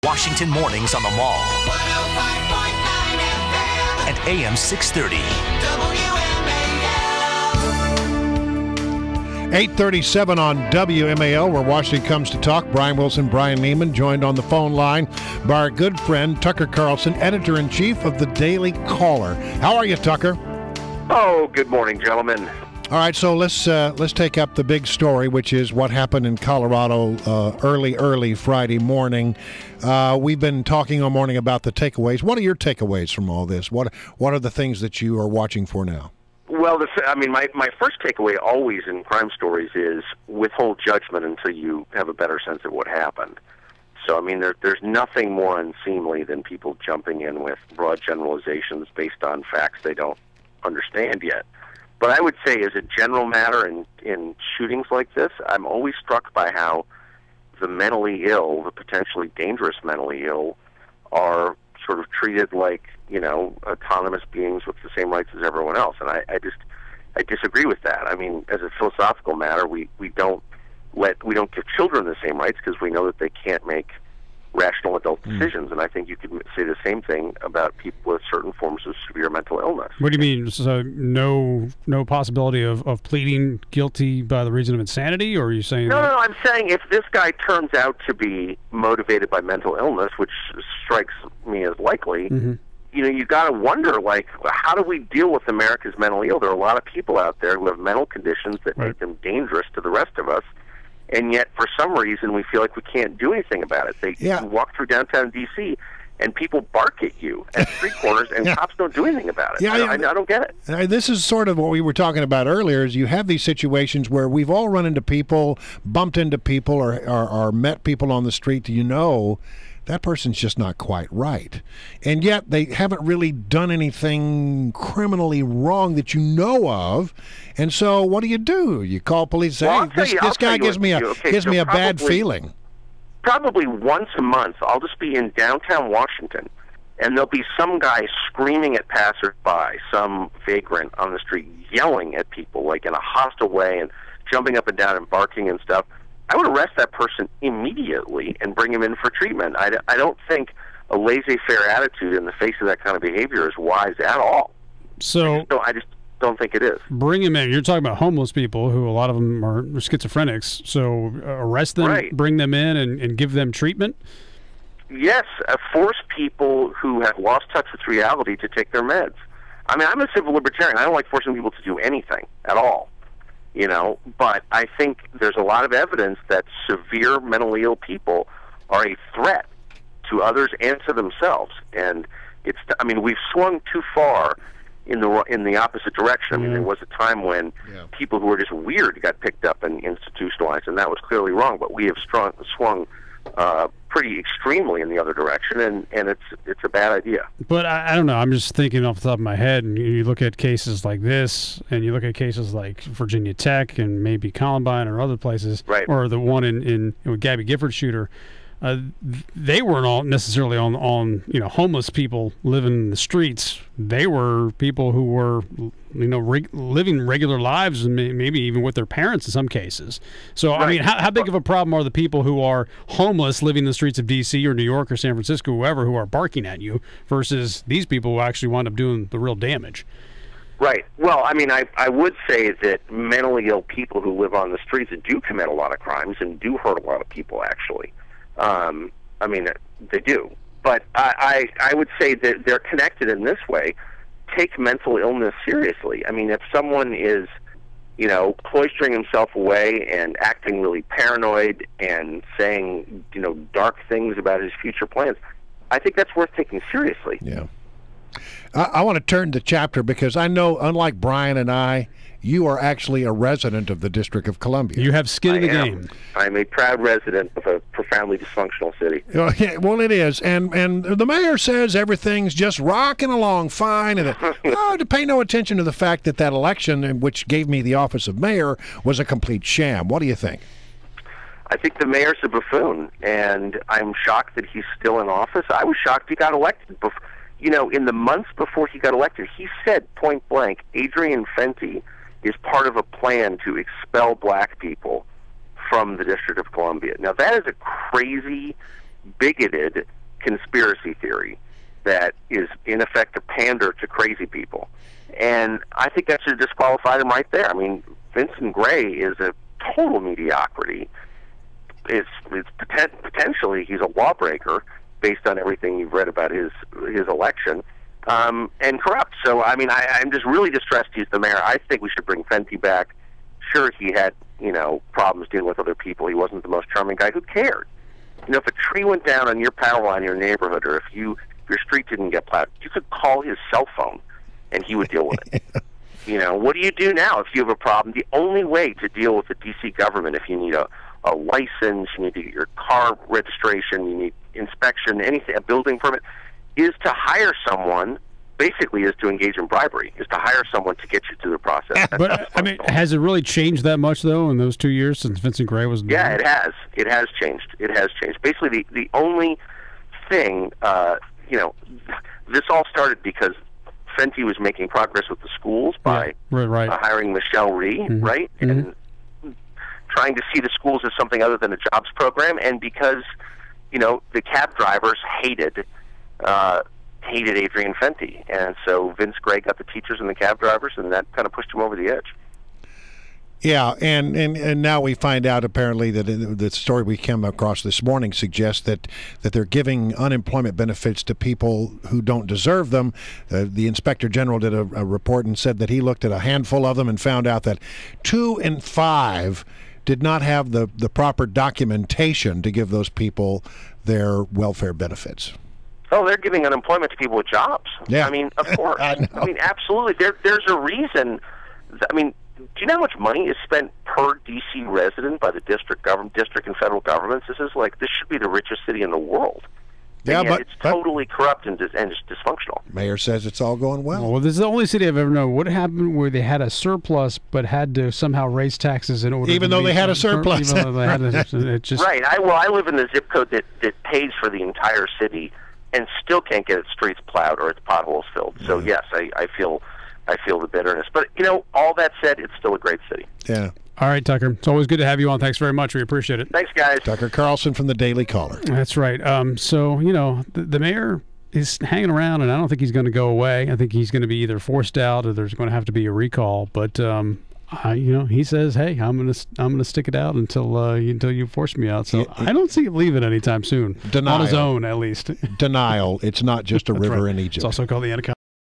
Washington mornings on the Mall. 105.9 FM. And AM 630. WMAL. 8:37 on WMAL, where Washington comes to talk. Brian Wilson, Brian Neiman, joined on the phone line by our good friend Tucker CARLSON, Editor-in-Chief of the Daily Caller. How are you, Tucker? Oh, good morning, gentlemen. All right, so let's take up the big story, which is what happened in Colorado early Friday morning. We've been talking all morning about the takeaways. What are your takeaways from all this? What are the things that you are watching for now? Well, my first takeaway always in crime stories is withhold judgment until you have a better sense of what happened. So, there's nothing more unseemly than people jumping in with broad generalizations based on facts they don't understand yet. But I would say, as a general matter, in shootings like this, I'm always struck by how the mentally ill, the potentially dangerous mentally ill, are sort of treated like, autonomous beings with the same rights as everyone else. And I disagree with that. As a philosophical matter, we don't give children the same rights because we know that they can't make rational adult decisions, and I think you could say the same thing about people with certain forms of severe mental illness. What do you mean? So no possibility of pleading guilty by the reason of insanity, or are you saying... No, I'm saying if this guy turns out to be motivated by mental illness, which strikes me as likely, you got to wonder, how do we deal with America's mentally ill? There are a lot of people out there who have mental conditions that make them dangerous to the rest of us. And yet, for some reason, we feel like we can't do anything about it. You walk through downtown D.C., and people bark at you at street corners, and cops don't do anything about it. I don't get it. This is sort of what we were talking about earlier, is you have these situations where we've all run into people, bumped into people, or met people on the street that person's just not quite right. And yet they haven't really done anything criminally wrong that you know of. And so what do? You call police and say, hey, this guy gives me a bad feeling. Probably once a month, I'll just be in downtown Washington, and there'll be some guy screaming at passersby, some vagrant on the street, yelling at people like in a hostile way and jumping up and down and barking and stuff. I would arrest that person immediately and bring him in for treatment. I don't think a laissez-faire attitude in the face of that kind of behavior is wise at all. So I just don't think it is. Bring him in. You're talking about homeless people who a lot of them are schizophrenics. So arrest them, bring them in, and give them treatment? Yes, force people who have lost touch with reality to take their meds. I'm a civil libertarian. I don't like forcing people to do anything at all. But I think there's a lot of evidence that severe mentally ill people are a threat to others and to themselves. And we've swung too far in the opposite direction. There was a time when people who were just weird got picked up and institutionalized, and that was clearly wrong. But we have swung pretty extremely in the other direction, and it's a bad idea. But I don't know. I'm just thinking off the top of my head, and you look at cases like this, and you look at cases like Virginia Tech and maybe Columbine or other places, or the one in Gabby Gifford shooter. They weren't all necessarily on homeless people living in the streets. They were people who were living regular lives, and maybe even with their parents in some cases. So how big of a problem are the people who are homeless living in the streets of D.C. or New York or San Francisco, whoever, who are barking at you, versus these people who actually wind up doing the real damage? Right. Well, I would say that mentally ill people who live on the streets do commit a lot of crimes and do hurt a lot of people, actually. They do. But I would say that they're connected in this way. Take mental illness seriously. If someone is, cloistering himself away and acting really paranoid and saying, dark things about his future plans, I think that's worth taking seriously. Yeah. I want to turn the chapter because I know, unlike Brian and I, you are actually a resident of the District of Columbia. You have skin in the game. I'm a proud resident of a profoundly dysfunctional city. Well, it is. And the mayor says everything's just rocking along fine. And to pay no attention to the fact that election, which gave me the office of mayor, was a complete sham. What do you think? I think the mayor's a buffoon, and I'm shocked that he's still in office. I was shocked he got elected. In the months before he got elected, he said point blank, Adrian Fenty is part of a plan to expel black people from the District of Columbia. Now, that is a crazy bigoted conspiracy theory that is, in effect, a pander to crazy people. And I think that should disqualify them right there. I mean, Vincent Gray is a total mediocrity. It's potentially he's a lawbreaker based on everything you've read about his election, and corrupt. So, I mean, I'm just really distressed he's the mayor. I think we should bring Fenty back. Sure, he had, problems dealing with other people. He wasn't the most charming guy. Who cared? If a tree went down on your power line in your neighborhood, or if your street didn't get plowed, you could call his cell phone, and he would deal with it. What do you do now if you have a problem? The only way to deal with the D.C. government, if you need a license, you need to get your car registration, you need inspection, anything, a building permit, is to hire someone. Basically, is to engage in bribery, is to hire someone to get you through the process. But I mean, has it really changed that much though in those 2 years since Vincent Gray was? Yeah, it has. It has changed. It has changed. Basically, the only thing, this all started because Fenty was making progress with the schools by hiring Michelle Rhee, right, and trying to see the schools as something other than a jobs program, and because the cab drivers hated Adrian Fenty, and so Vince Gray got the teachers and the cab drivers, and that kind of pushed him over the edge. Yeah, and now we find out apparently that the story we came across this morning suggests that they're giving unemployment benefits to people who don't deserve them. The Inspector General did a report and said that he looked at a handful of them and found out that 2 in 5 did not have the proper documentation to give those people their welfare benefits. Oh, they're giving unemployment to people with jobs. Yeah. I mean, of course. I mean, absolutely. There's a reason. I mean, do you know how much money is spent per D.C. resident by the district and federal governments? This should be the richest city in the world. Yeah, but it's totally corrupt and just dysfunctional. Mayor says it's all going well. Well, this is the only city I've ever known. What happened where they had a surplus but had to somehow raise taxes in order even though they had a surplus. Even though they had it just right. I live in the zip code that pays for the entire city and still can't get its streets plowed or its potholes filled. So yes, I feel the bitterness. But all that said, it's still a great city. Yeah. All right, Tucker. It's always good to have you on. Thanks very much. We appreciate it. Thanks, guys. Tucker Carlson from the Daily Caller. That's right. So the mayor is hanging around, and I don't think he's going to go away. I think he's going to be either forced out or there's going to have to be a recall. But he says, "Hey, I'm gonna stick it out until you force me out." So I don't see him leaving anytime soon. Denial. On his own, at least. Denial. It's not just a river right. in Egypt. It's also called the Anaconda.